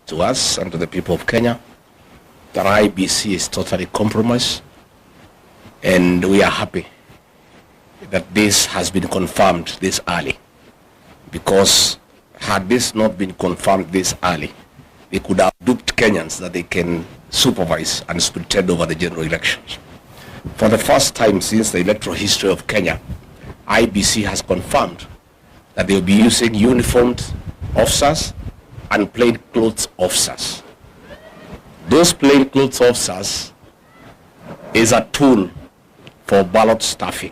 to us and to the people of Kenya that IBC is totally compromised, and we are happy that this has been confirmed this early, because had this not been confirmed this early, they could have duped Kenyans that they can supervise and pretend over the general elections. For the first time since the electoral history of Kenya, IBC has confirmed that they will be using uniformed officers and plainclothes officers. Those plainclothes officers is a tool for ballot stuffing.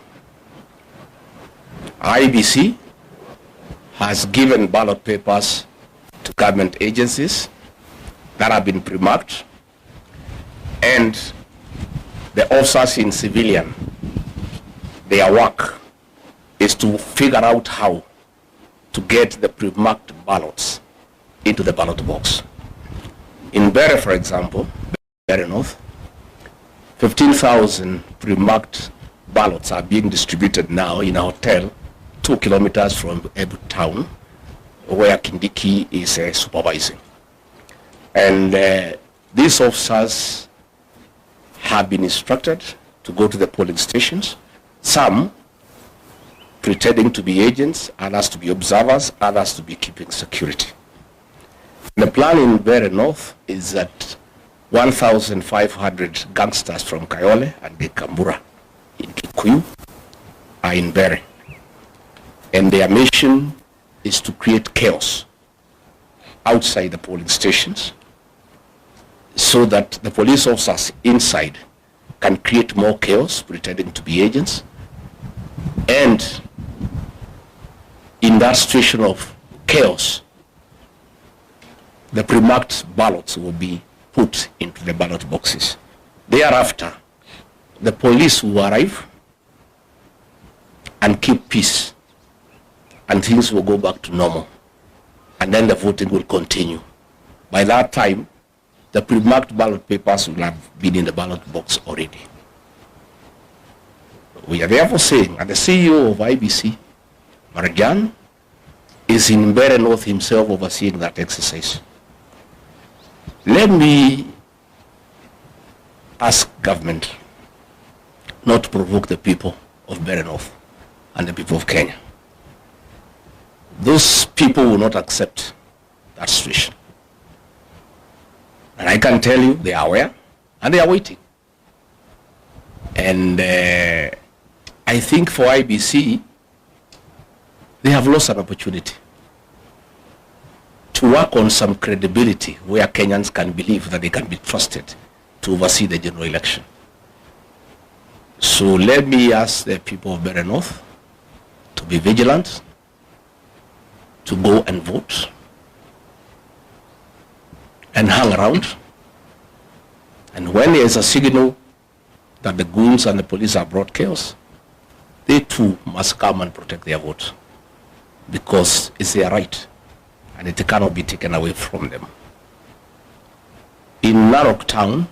IBC has given ballot papers to government agencies that have been pre-marked, and the officers in civilian, their work is to figure out how to get the pre-marked ballots into the ballot box. In Bere, for example, Bere North, 15,000 pre-marked ballots are being distributed now in a hotel 2 kilometers from Ebu town, where Kindiki is supervising. And these officers have been instructed to go to the polling stations, some pretending to be agents, others to be observers, others to be keeping security. The plan in Bere North is that 1,500 gangsters from Kayole and Gekambura in Kikuyu are in Bere. And their mission is to create chaos outside the polling stations so that the police officers inside can create more chaos, pretending to be agents. And in that situation of chaos, the pre-marked ballots will be put into the ballot boxes. Thereafter, the police will arrive and keep peace, and things will go back to normal, and then the voting will continue. By that time, the pre-marked ballot papers will have been in the ballot box already. We are therefore saying, and the CEO of IBC, Marajan, is in Bere North himself overseeing that exercise. Let me ask government not to provoke the people of Bere North and the people of Kenya. Those people will not accept that situation. And I can tell you they are aware and they are waiting. And I think for IBC, they have lost an opportunity to work on some credibility where Kenyans can believe that they can be trusted to oversee the general election. So let me ask the people of Bere North to be vigilant, to go and vote, and hang around. And when there is a signal that the goons and the police have brought chaos, they too must come and protect their vote, because it's their right and it cannot be taken away from them. In Narok town,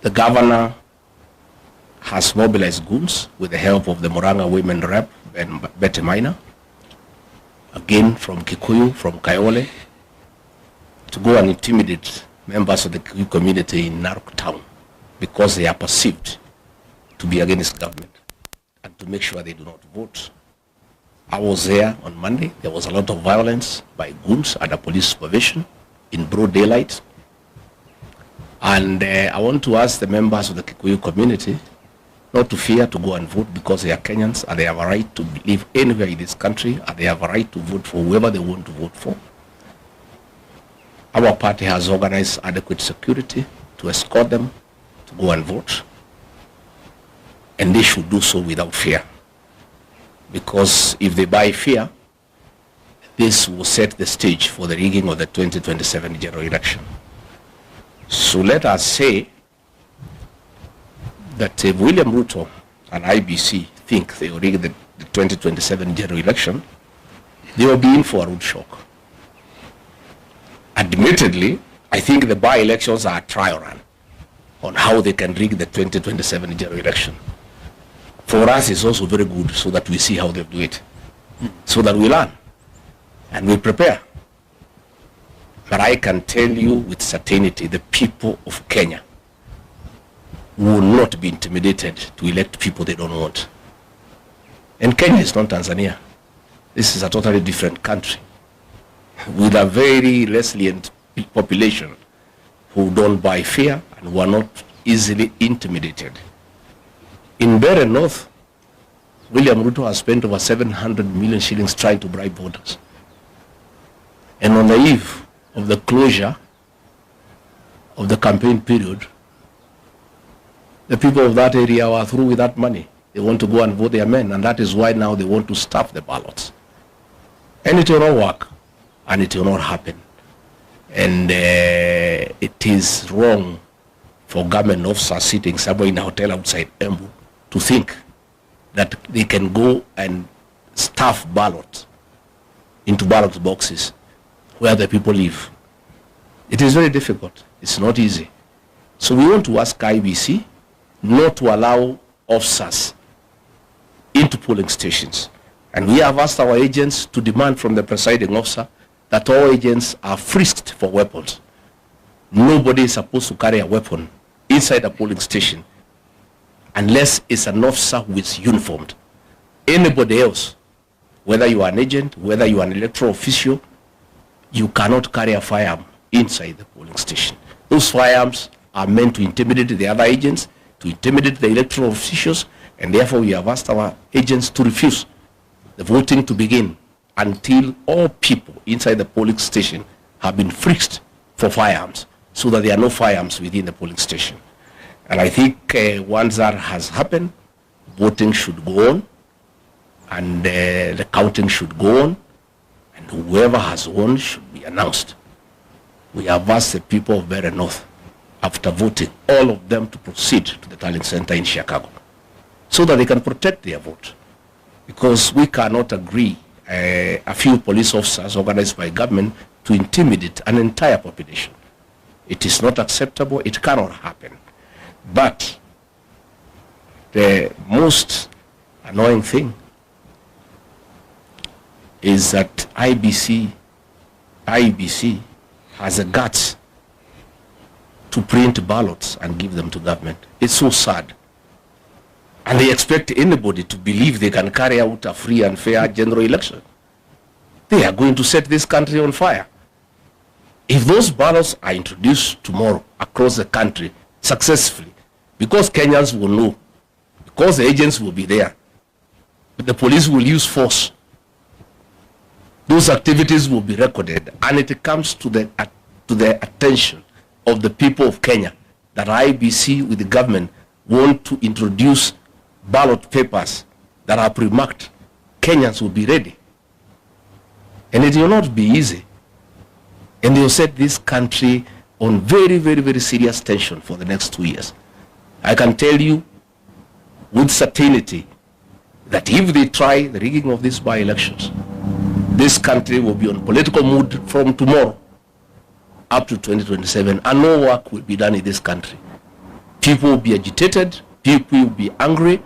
the governor has mobilized goons with the help of the Muranga women rep and Betty Minor, again from Kikuyu, from Kayole, to go and intimidate members of the Kikuyu community in Narok town because they are perceived to be against government, and to make sure they do not vote. I was there on Monday. There was a lot of violence by goons under police supervision in broad daylight. And I want to ask the members of the Kikuyu community not to fear to go and vote, because they are Kenyans and they have a right to live anywhere in this country, and they have a right to vote for whoever they want to vote for. Our party has organized adequate security to escort them to go and vote, and they should do so without fear, because if they buy fear, this will set the stage for the rigging of the 2027 general election. So let us say that if William Ruto and IBC think they will rig the 2027 general election, they will be in for a rude shock. Admittedly, I think the by-elections are a trial run on how they can rig the 2027 general election. For us, it's also very good, so that we see how they do it, so that we learn and we prepare. But I can tell you with certainty, the people of Kenya will not be intimidated to elect people they don't want. And Kenya is not Tanzania. This is a totally different country with a very resilient population who don't buy fear and who are not easily intimidated. In Mbeere North, William Ruto has spent over 700 million shillings trying to bribe voters. And on the eve of the closure of the campaign period, the people of that area were through with that money. They want to go and vote their men, and that is why now they want to stuff the ballots. And it will not work, and it will not happen. And it is wrong for government officers sitting somewhere in a hotel outside Embu to think that they can go and stuff ballots into ballot boxes where the people live. It is very difficult. It's not easy. So we want to ask IBC not to allow officers into polling stations. And we have asked our agents to demand from the presiding officer that all agents are frisked for weapons. Nobody is supposed to carry a weapon inside a polling station unless it's an officer who is uniformed. Anybody else, whether you are an agent, whether you are an electoral official, you cannot carry a firearm inside the polling station. Those firearms are meant to intimidate the other agents, to intimidate the electoral officials, and therefore we have asked our agents to refuse the voting to begin until all people inside the polling station have been frisked for firearms, so that there are no firearms within the polling station. And I think once that has happened, voting should go on, and the counting should go on, and whoever has won should be announced. We have asked the people of Mbeere North, after voting, all of them to proceed to the tallying center in Chicago, so that they can protect their vote. Because we cannot agree a few police officers organized by government to intimidate an entire population. It is not acceptable. It cannot happen. But the most annoying thing is that IBC has the guts to print ballots and give them to government. It's so sad. And they expect anybody to believe they can carry out a free and fair general election. They are going to set this country on fire. If those ballots are introduced tomorrow across the country successfully, because Kenyans will know, because the agents will be there, but the police will use force, those activities will be recorded, and it comes to the attention of the people of Kenya that IBC with the government want to introduce ballot papers that are pre-marked. Kenyans will be ready. And it will not be easy. And they will set this country on very, very, very serious tension for the next 2 years. I can tell you with certainty that if they try the rigging of these by-elections, this country will be on political mood from tomorrow up to 2027, and no work will be done in this country. People will be agitated, people will be angry,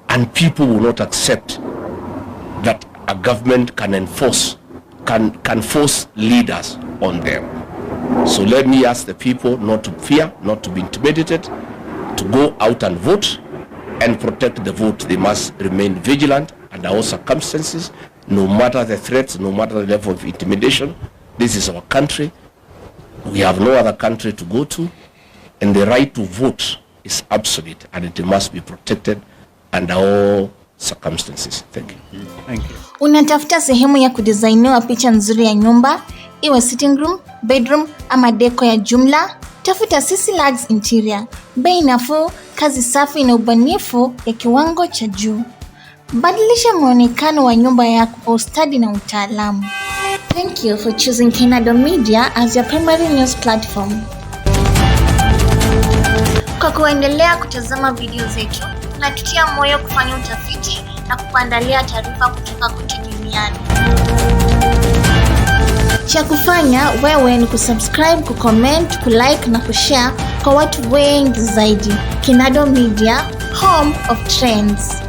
and people will not accept that a government can enforce, can force leaders on them. So let me ask the people not to fear, not to be intimidated, to go out and vote and protect the vote. They must remain vigilant under all circumstances, no matter the threats, no matter the level of intimidation. This is our country. We have no other country to go to, and the right to vote is absolute, and it must be protected under all circumstances. Thank you. Thank you. Unatafuta sehemu ya kudesigniwa picha nzuri ya nyumba, iwe sitting room, bedroom ama deko ya jumla? Tafuta Sisi Lags Interior. Bei nafuu, kazi safi na ubunifu ya kiwango cha juu. Badilisha muonekano wa nyumba yako kwa ustadi na utaalamu. Thank you for choosing Kenado Media as your primary news platform. Kwa kuendelea kutazama video zetu, tunatutia moyo kufanya utafiti na kukuandalia taarifa kutoka kote duniani. Cha kufanya wewe ni kusubscribe, kucomment, kulike na kushare kwa watu wengi zaidi. Kenado Media, home of trends.